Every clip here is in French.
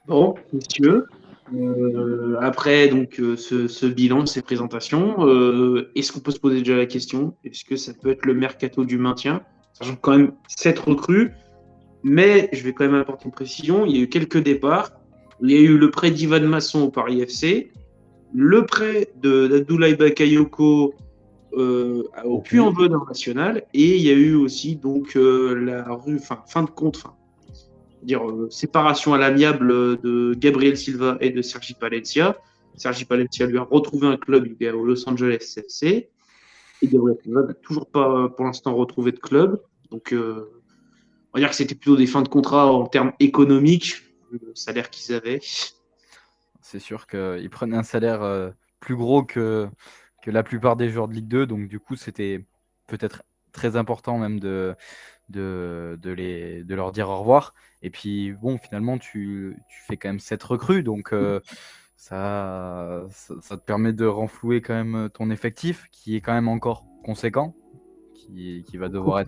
Bon, messieurs, après donc ce bilan, ces présentations, est-ce qu'on peut se poser déjà la question, est-ce que ça peut être le mercato du maintien, sachant que quand même 7 recrues, mais je vais quand même apporter une précision, il y a eu quelques départs, il y a eu le prêt d'Ivan Masson au Paris FC, le prêt d'Abdoulaye Bakayoko au Ok. Puy-en-Velay national, et il y a eu aussi donc fin de compte, dire séparation à l'amiable de Gabriel Silva et de Sergi Palencia. Sergi Palencia lui a retrouvé un club, il est au Los Angeles FC. Et Gabriel Silva n'a toujours pas pour l'instant retrouvé de club. Donc on va dire que c'était plutôt des fins de contrat en termes économiques, le salaire qu'ils avaient. C'est sûr qu'ils prenaient un salaire plus gros que la plupart des joueurs de Ligue 2, donc du coup c'était peut-être très important même de leur dire au revoir. Et puis bon, finalement tu fais quand même 7 recrues, donc ça te permet de renflouer quand même ton effectif, qui est quand même encore conséquent, qui va devoir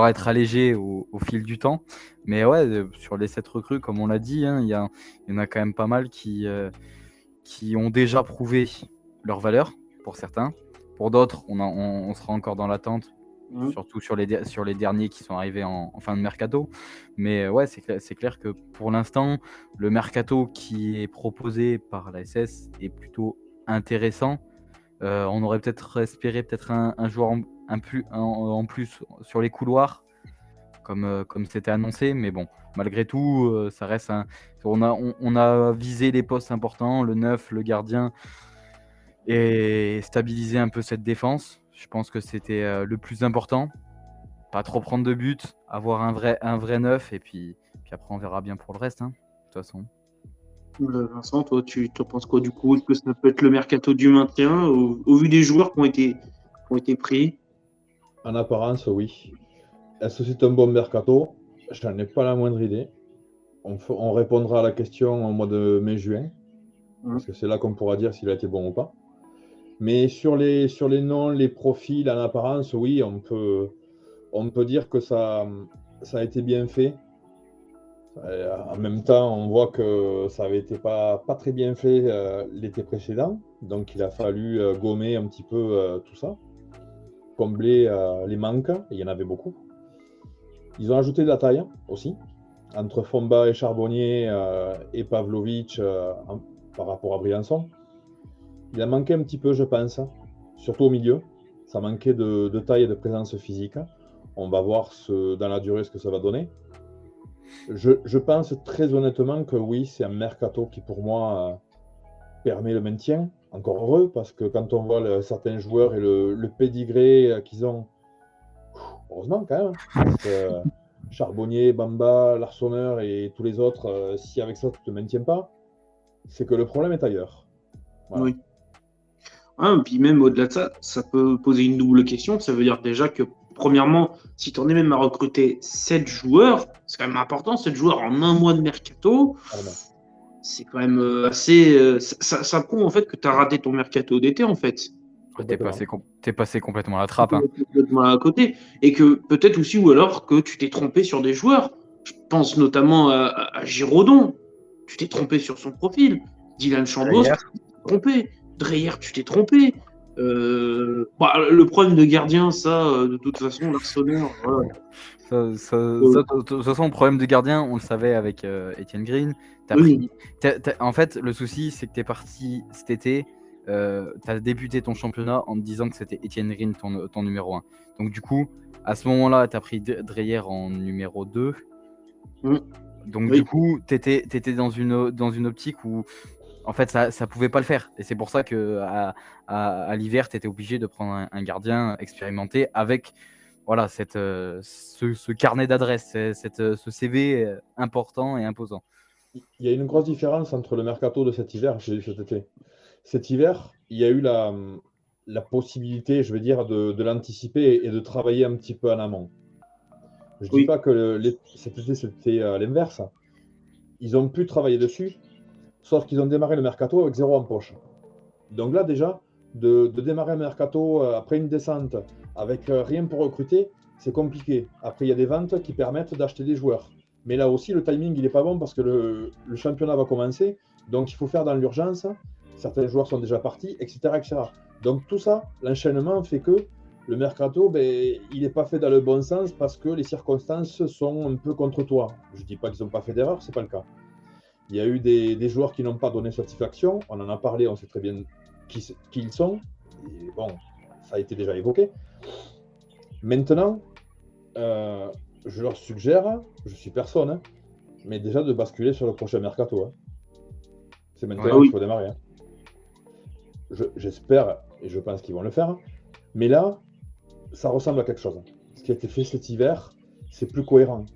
être allégé au fil du temps. Mais ouais, sur les 7 recrues, comme on l'a dit, hein, il y en a quand même pas mal qui ont déjà prouvé leur valeur, pour certains. Pour d'autres, on sera encore dans l'attente, surtout sur les derniers qui sont arrivés en fin de mercato. Mais ouais, c'est clair que pour l'instant, le mercato qui est proposé par la SS est plutôt intéressant. On aurait peut-être espéré un joueur en plus sur les couloirs, comme c'était annoncé, mais bon, malgré tout, ça reste on a visé les postes importants, le 9, le gardien, et stabiliser un peu cette défense. Je pense que c'était le plus important. Pas trop prendre de buts, avoir un vrai 9, et puis après on verra bien pour le reste, hein, de toute façon. Vincent, toi, tu en penses quoi du coup? Est-ce que ça peut être le mercato du maintien au vu des joueurs qui ont été pris? En apparence, oui. Est-ce que c'est un bon mercato? Je n'en ai pas la moindre idée. On répondra à la question au mois de mai-juin, parce que c'est là qu'on pourra dire s'il a été bon ou pas. Mais sur les noms, les profils, en apparence, oui, on peut dire que ça a été bien fait. En même temps, on voit que ça avait été pas très bien fait l'été précédent. Donc, il a fallu gommer un petit peu tout ça, combler les manques. Et il y en avait beaucoup. Ils ont ajouté de la taille aussi, entre Fomba et Charbonnier et Pavlovic par rapport à Briançon. Il a manqué un petit peu, je pense, surtout au milieu. Ça manquait de taille et de présence physique. On va voir dans la durée ce que ça va donner. Je pense très honnêtement que oui, c'est un mercato qui pour moi permet le maintien. Encore heureux, parce que quand on voit certains joueurs et le pédigré qu'ils ont, heureusement quand même, parce que Charbonnier, Bamba, Larsonneur et tous les autres, si avec ça tu ne te maintiens pas, c'est que le problème est ailleurs. Voilà. Oui. Puis même au-delà de ça, ça peut poser une double question. Ça veut dire déjà que, premièrement, si tu en es même à recruter 7 joueurs, c'est quand même important, 7 joueurs en un mois de mercato, Pardon. c'est quand même assez. Ça prouve en fait que tu as raté ton mercato d'été, en fait. T'es passé complètement à la trappe, hein. Complètement à côté. Et que peut-être aussi, ou alors que tu t'es trompé sur des joueurs. Je pense notamment à Giraudon. Tu t'es trompé sur son profil. Dylan Chambos, tu t'es trompé. Dreyer, tu t'es trompé. Le problème de gardien, ça, de toute façon, l'Arsenal. Voilà. De toute façon, le problème de gardien, on le savait avec Etienne Green. Oui. En fait, le souci, c'est que tu es parti cet été. Tu as débuté ton championnat en te disant que c'était Etienne Green ton numéro 1. Donc, du coup, à ce moment-là, tu as pris Dreyer en numéro 2. Donc, du coup, tu étais dans une optique où en fait, ça pouvait pas le faire. Et c'est pour ça qu'à l'hiver, tu étais obligé de prendre un gardien expérimenté avec voilà, ce carnet d'adresses, ce CV important et imposant. Il y a une grosse différence entre le mercato de cet hiver et cet été. Cet hiver, il y a eu la possibilité, je veux dire, de l'anticiper et de travailler un petit peu en amont. Je ne dis pas que cet été, c'était l'inverse. Ils ont pu travailler dessus, sauf qu'ils ont démarré le mercato avec 0 en poche. Donc là, déjà, de démarrer un mercato après une descente avec rien pour recruter, c'est compliqué. Après, il y a des ventes qui permettent d'acheter des joueurs. Mais là aussi, le timing, il n'est pas bon parce que le championnat va commencer. Donc, il faut faire dans l'urgence. Certains joueurs sont déjà partis, etc., etc. Donc, tout ça, l'enchaînement fait que le mercato, il n'est pas fait dans le bon sens parce que les circonstances sont un peu contre toi. Je ne dis pas qu'ils n'ont pas fait d'erreur, ce n'est pas le cas. Il y a eu des joueurs qui n'ont pas donné satisfaction. On en a parlé, on sait très bien qui ils sont. Et bon, ça a été déjà évoqué. Maintenant, je leur suggère, je suis personne, hein, mais déjà de basculer sur le prochain mercato. Hein. C'est maintenant qu'il faut démarrer. Hein. J'espère et je pense qu'ils vont le faire. Mais là, ça ressemble à quelque chose. Ce qui a été fait cet hiver, c'est plus cohérent.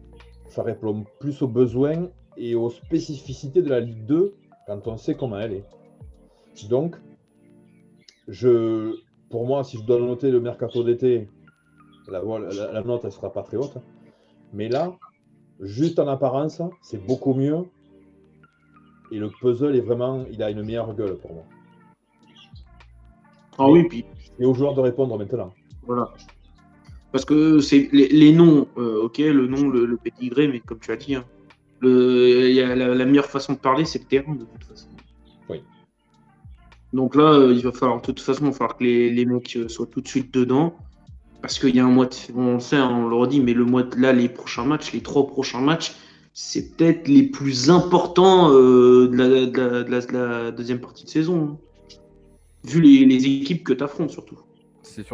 Ça répond plus aux besoins et aux spécificités de la Ligue 2 quand on sait comment elle est. Donc, pour moi, si je dois noter le mercato d'été, la note, elle ne sera pas très haute. Mais là, juste en apparence, c'est beaucoup mieux. Et le puzzle il a une meilleure gueule pour moi. Ah oui, puis. Et aux joueurs de répondre maintenant. Voilà. Parce que c'est les noms, ok, le nom, le pédigré, mais comme tu as dit, hein, la meilleure façon de parler, c'est le terrain, de toute façon. Oui. Donc là, il va falloir, de toute façon, que les mecs soient tout de suite dedans. Parce qu'il y a un mois, on le sait, on le redit, mais les prochains matchs, les 3 prochains matchs, c'est peut-être les plus importants de la deuxième partie de saison. Hein. Vu les équipes que tu affrontes, surtout. C'est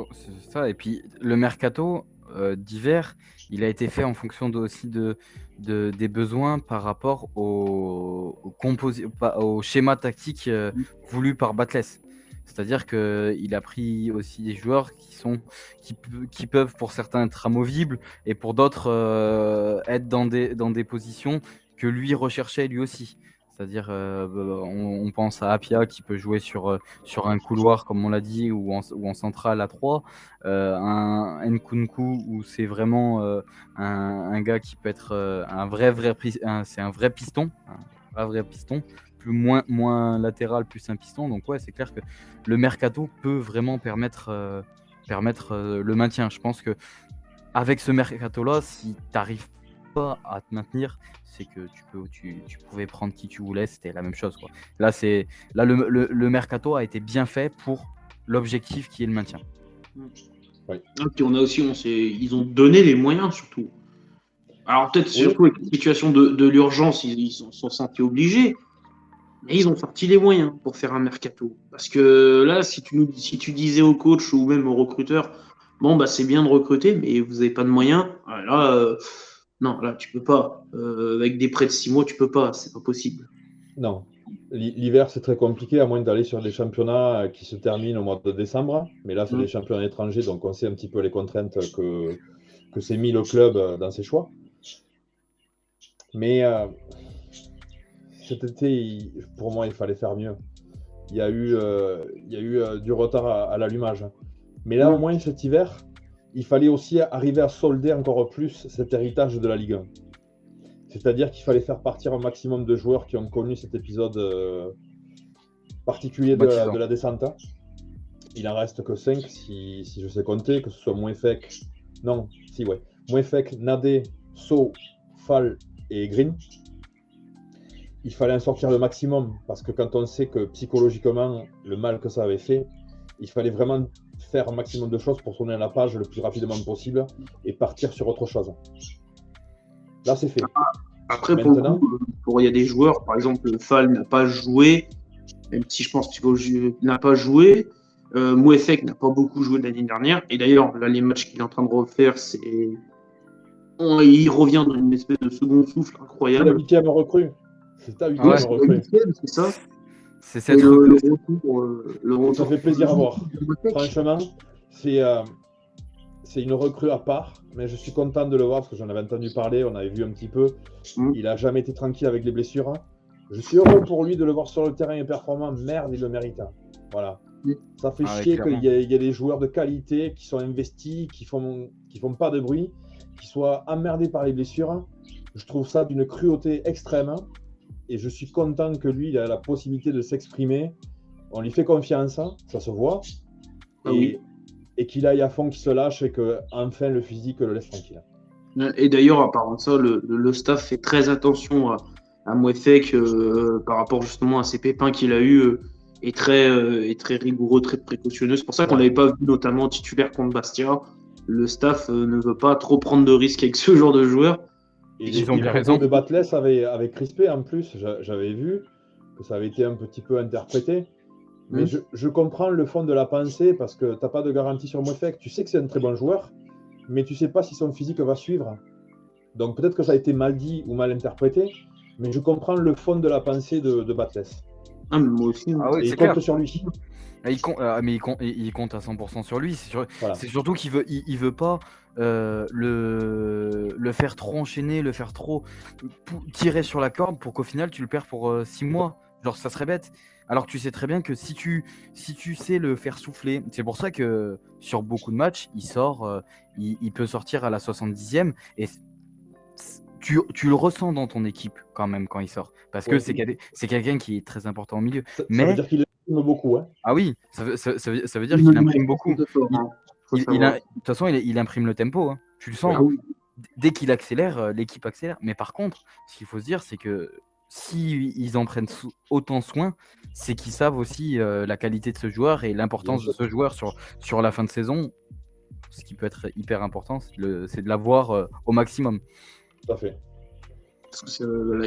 ça. Et puis, le mercato d'hiver, il a été fait en fonction aussi des besoins par rapport au schéma tactique voulu par Batles. C'est-à-dire qu'il a pris aussi des joueurs qui peuvent pour certains être amovibles et pour d'autres être dans des positions que lui recherchait lui aussi. C'est-à-dire, on pense à Apia qui peut jouer sur un couloir, comme on l'a dit, ou en centrale à 3. Un Nkunku où c'est vraiment un gars qui peut être c'est un vrai piston, un vrai piston, moins latéral, plus un piston. Donc ouais, c'est clair que le mercato peut vraiment permettre le maintien. Je pense que avec ce mercato-là, si tu n'arrives pas à te maintenir, c'est que tu pouvais prendre qui tu voulais, c'était la même chose, quoi. Là, le mercato a été bien fait pour l'objectif qui est le maintien. Oui. Et puis on a aussi, ils ont donné les moyens surtout. Alors peut-être surtout avec la situation de l'urgence, ils sont sentis obligés, mais ils ont sorti les moyens pour faire un mercato. Parce que là, si tu disais au coach ou même au recruteur, bon bah c'est bien de recruter, mais vous n'avez pas de moyens, là. Non, là, tu peux pas. Avec des prêts de 6 mois, tu peux pas. C'est pas possible. Non. L'hiver, c'est très compliqué, à moins d'aller sur des championnats qui se terminent au mois de décembre. Mais là, c'est des championnats étrangers, donc on sait un petit peu les contraintes que s'est mis le club dans ses choix. Mais cet été, pour moi, il fallait faire mieux. Il y a eu du retard à l'allumage. Mais là, au moins, cet hiver, il fallait aussi arriver à solder encore plus cet héritage de la Ligue 1. C'est-à-dire qu'il fallait faire partir un maximum de joueurs qui ont connu cet épisode particulier de la descente. Il en reste que 5, si je sais compter, que ce soit Mouefek, Nadé, So, Fall et Green. Il fallait en sortir le maximum, parce que quand on sait que psychologiquement, le mal que ça avait fait, il fallait vraiment faire un maximum de choses pour tourner la page le plus rapidement possible et partir sur autre chose. Là, c'est fait. Après, maintenant, il y a des joueurs, par exemple, Fall n'a pas joué, même si je pense qu'il n'a pas joué. Mouefek n'a pas beaucoup joué l'année dernière. Et d'ailleurs, là, les matchs qu'il est en train de refaire, il revient dans une espèce de second souffle incroyable. C'est la 8e recrue. C'est ta 8e recrue. C'est ça. C'est cette recrue. Ça fait plaisir à voir. Franchement, c'est une recrue à part, mais je suis content de le voir parce que j'en avais entendu parler, on avait vu un petit peu. Il n'a jamais été tranquille avec les blessures. Je suis heureux pour lui de le voir sur le terrain et performant. Merde, il le mérite. Voilà. Ça fait chier qu'il y ait des joueurs de qualité qui sont investis, qui font pas de bruit, qui soient emmerdés par les blessures. Je trouve ça d'une cruauté extrême. Et je suis content que lui, il a la possibilité de s'exprimer. On lui fait confiance, ça se voit. Et qu'il aille à fond, qu'il se lâche et que enfin le physique le laisse tranquille. Et d'ailleurs, à part de ça, le staff fait très attention à Mouefek par rapport justement à ces pépins qu'il a eu est très rigoureux, très précautionneux. C'est pour ça qu'on Ouais. l'avait pas vu notamment titulaire contre Bastia. Le staff ne veut pas trop prendre de risques avec ce genre de joueur. Et Et Ils ont les bien propos raison. de Batles avaient crispé en plus. J'avais vu que ça avait été un petit peu interprété. Mais je comprends le fond de la pensée parce que tu n'as pas de garantie sur Mouefek. Tu sais que c'est un très bon joueur, mais tu sais pas si son physique va suivre. Donc peut-être que ça a été mal dit ou mal interprété, mais je comprends le fond de la pensée de Batles. Ah, mais moi aussi. Ah oui, Et il c'est clair. compte sur lui. Mais il compte à 100% sur lui. Voilà. C'est surtout qu'il il veut pas le faire trop enchaîner, le faire trop tirer sur la corde pour qu'au final tu le perds pour 6 mois. Genre, ça serait bête. Alors que tu sais très bien que si tu sais le faire souffler, c'est pour ça que sur beaucoup de matchs, il sort, il peut sortir à la 70e et tu le ressens dans ton équipe quand même quand il sort. Parce que Ouais. c'est quelqu'un qui est très important au milieu. Ça veut Mais dire qu'il aime beaucoup. Hein. ah oui, ça veut dire qu'il imprime beaucoup. De De toute façon, il imprime le tempo. Hein. Tu le sens. Ah oui. Dès qu'il accélère, l'équipe accélère. Mais par contre, ce qu'il faut se dire, c'est que si ils en prennent autant soin, c'est qu'ils savent aussi la qualité de ce joueur et l'importance de ce joueur sur la fin de saison. Ce qui peut être hyper important, c'est de l'avoir au maximum. Tout à fait.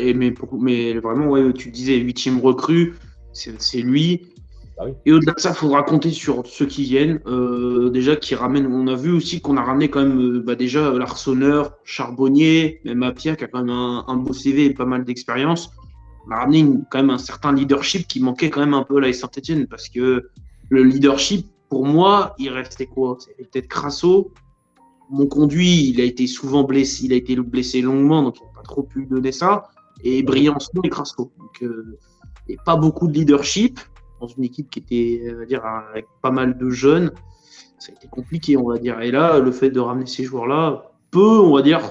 Mais vraiment, ouais, tu disais 8e recrue, c'est lui. Ah oui. Et au-delà de ça, il faudra compter sur ceux qui viennent. Déjà, qui ramènent. On a vu aussi qu'on a ramené quand même déjà l'Arseneur, Charbonnier, même Apia, qui a quand même un beau CV et pas mal d'expérience. On a ramené quand même un certain leadership qui manquait quand même un peu à la Saint-Etienne parce que le leadership, pour moi, il restait quoi? C'était peut-être Crasso. Mon conduit, il a été souvent blessé, il a été blessé longuement, donc il n'a pas trop pu donner ça. Et Briançon et Crasso. Donc, et pas beaucoup de leadership dans une équipe qui était, on va dire, avec pas mal de jeunes. Ça a été compliqué, on va dire. Et là, le fait de ramener ces joueurs-là on va dire,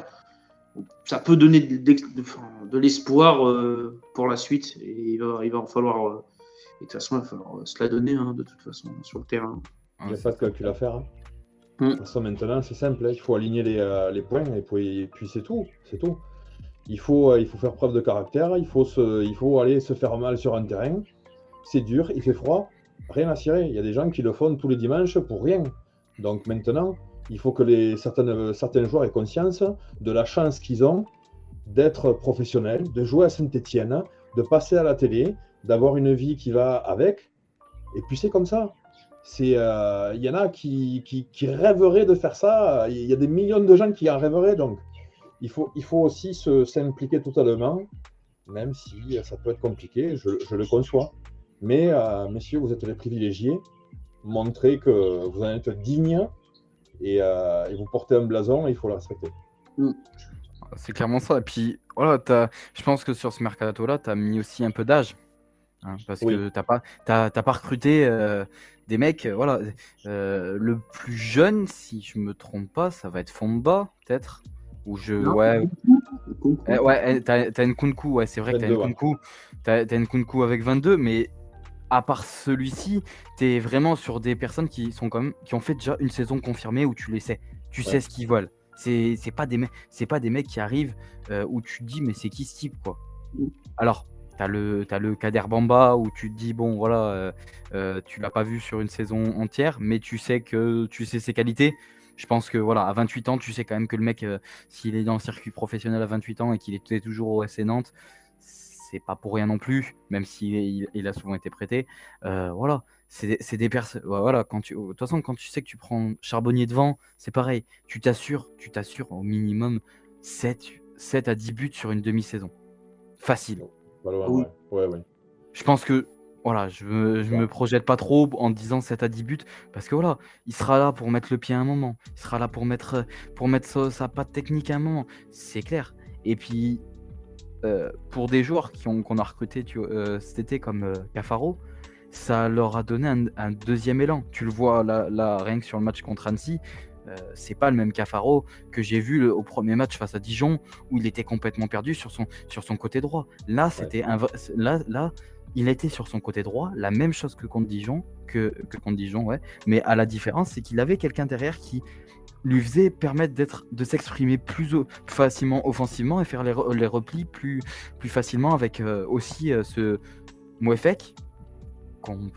ça peut donner de l'espoir pour la suite. Et il va en falloir, et de toute façon, il va falloir se la donner de toute façon sur le terrain. Il n'y a pas de calcul à faire. Hein. De toute façon, maintenant, c'est simple. Hein. Il faut aligner les points et puis c'est tout. C'est tout. Il faut faire preuve de caractère. Il faut aller se faire mal sur un terrain. C'est dur, il fait froid, rien à cirer. Il y a des gens qui le font tous les dimanches pour rien. Donc maintenant, il faut que certains joueurs aient conscience de la chance qu'ils ont d'être professionnels, de jouer à Saint-Etienne, de passer à la télé, d'avoir une vie qui va avec. Et puis c'est comme ça. Il y en a qui rêveraient de faire ça. Il y a des millions de gens qui en rêveraient. Donc il faut aussi s'impliquer totalement, même si ça peut être compliqué, je le conçois. Mais, messieurs, vous êtes les privilégiés. Montrez que vous en êtes dignes et vous portez un blason et il faut le respecter. C'est clairement ça. Et puis, voilà, je pense que sur ce mercato-là, tu as mis aussi un peu d'âge. Hein, parce que t'as pas recruté des mecs. Voilà, le plus jeune, si je me trompe pas, ça va être Fomba, peut-être. T'as Nkunku, ouais, c'est vrai que t'as Nkunku. T'as Nkunku avec 22, mais à part celui-ci, t'es vraiment sur des personnes qui ont fait déjà une saison confirmée où tu les sais. Tu sais ce qu'ils veulent. C'est pas des mecs qui arrivent où tu te dis mais c'est qui ce type quoi. Alors t'as le Kader Bamba où tu te dis bon voilà tu l'as pas vu sur une saison entière mais tu sais ses qualités. Je pense que voilà à 28 ans tu sais quand même que le mec s'il est dans le circuit professionnel à 28 ans et qu'il est toujours au FC Nantes, c'est pas pour rien non plus, même s'il a souvent été prêté. Voilà, c'est des personnes. Voilà, de toute façon, quand tu sais que tu prends Charbonnier devant, c'est pareil. Tu t'assures au minimum 7 à 10 buts sur une demi-saison. Facile. Voilà, ouais. Je pense que voilà, je me projette pas trop en disant 7 à 10 buts parce que voilà, il sera là pour mettre le pied à un moment. Il sera là pour mettre sa patte technique à un moment. C'est clair. Et puis pour des joueurs qu'on a recrutés cet été comme Cafaro, ça leur a donné un deuxième élan. Tu le vois là rien que sur le match contre Annecy, c'est pas le même Cafaro que j'ai vu au premier match face à Dijon où il était complètement perdu sur son côté droit. Là, c'était là, il était sur son côté droit, la même chose que contre Dijon, mais à la différence, c'est qu'il avait quelqu'un derrière qui lui faisait permettre de s'exprimer plus facilement offensivement et faire les replis plus facilement avec aussi ce Mouefek qu'on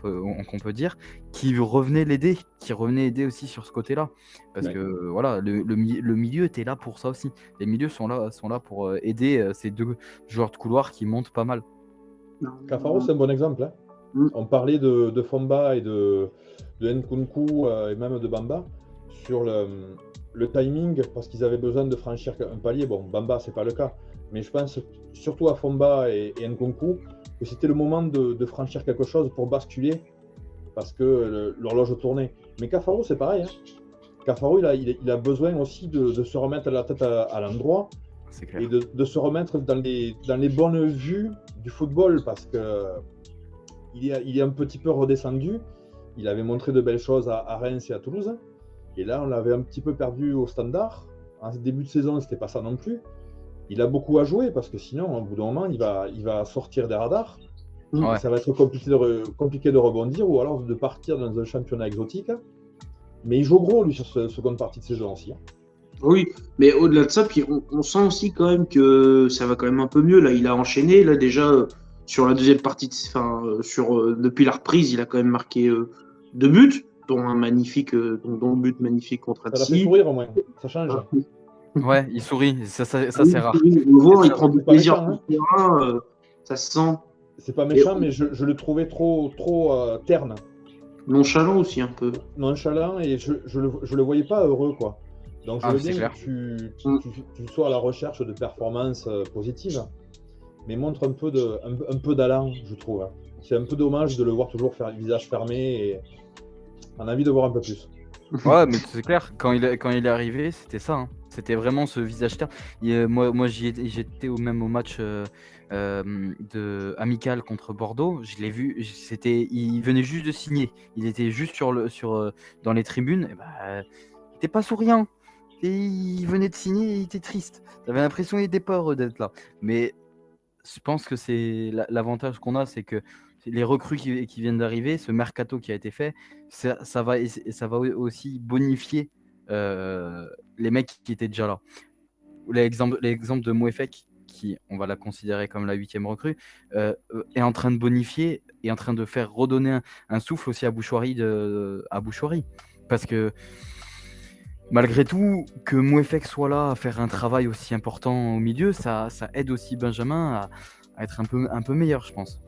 peut dire, qui revenait aider aussi sur ce côté-là. Parce que voilà, le milieu était là pour ça aussi. Les milieux sont là pour aider ces deux joueurs de couloir qui montent pas mal. Cafaro, c'est un bon exemple. Hein. On parlait de Fomba et de Nkunku et même de Bamba sur le timing, parce qu'ils avaient besoin de franchir un palier. Bon, Bamba, c'est pas le cas. Mais je pense surtout à Fomba et Nkunku que c'était le moment de franchir quelque chose pour basculer, parce que l'horloge tournait. Mais Cafaro, c'est pareil. Hein. Cafaro, il a besoin aussi de se remettre la tête à l'endroit et de se remettre dans les bonnes vues du football, parce que il est un petit peu redescendu. Il avait montré de belles choses à Reims et à Toulouse. Et là, on l'avait un petit peu perdu au Standard. En début de saison, c'était pas ça non plus. Il a beaucoup à jouer, parce que sinon, au bout d'un moment, il va sortir des radars. Ouais. Ça va être compliqué de rebondir, ou alors de partir dans un championnat exotique. Mais il joue gros, lui, sur cette seconde partie de saison aussi. Hein. Oui, mais au-delà de ça, puis on sent aussi quand même que ça va quand même un peu mieux. Là, il a enchaîné. Là, déjà, sur la deuxième partie, depuis la reprise, il a quand même marqué 2 buts, dont un magnifique, dont un but magnifique contre Annecy. Ça l'a fait sourire au moins, ça change. Ouais, il sourit, ça c'est rare. On voit, il prend du plaisir sur le terrain, ça se sent. C'est pas méchant, mais je le trouvais trop terne. Nonchalant aussi un peu. Nonchalant, et je le voyais pas heureux, quoi. Donc je veux bien que tu sois à la recherche de performances positives, mais montre un peu d'allant, je trouve. Hein. C'est un peu dommage de le voir toujours faire le visage fermé, et on a envie de voir un peu plus. Ouais, mais c'est clair, quand il est arrivé, c'était ça. Hein. C'était vraiment ce visage terne. Moi j'étais au match amical contre Bordeaux. Je l'ai vu, il venait juste de signer. Il était juste dans les tribunes. Et il était pas souriant. Il venait de signer, il était triste. J'avais l'impression qu'il n'était pas heureux d'être là. Mais je pense que c'est l'avantage qu'on a, c'est que les recrues qui viennent d'arriver, ce mercato qui a été fait, ça va aussi bonifier les mecs qui étaient déjà là. L'exemple de Mouefek, qui, on va la considérer comme la 8e recrue, est en train de bonifier et en train de faire redonner un souffle aussi à Bouchoirie. Parce que malgré tout, que Mouefek soit là à faire un travail aussi important au milieu, ça aide aussi Benjamin à être un peu meilleur, je pense.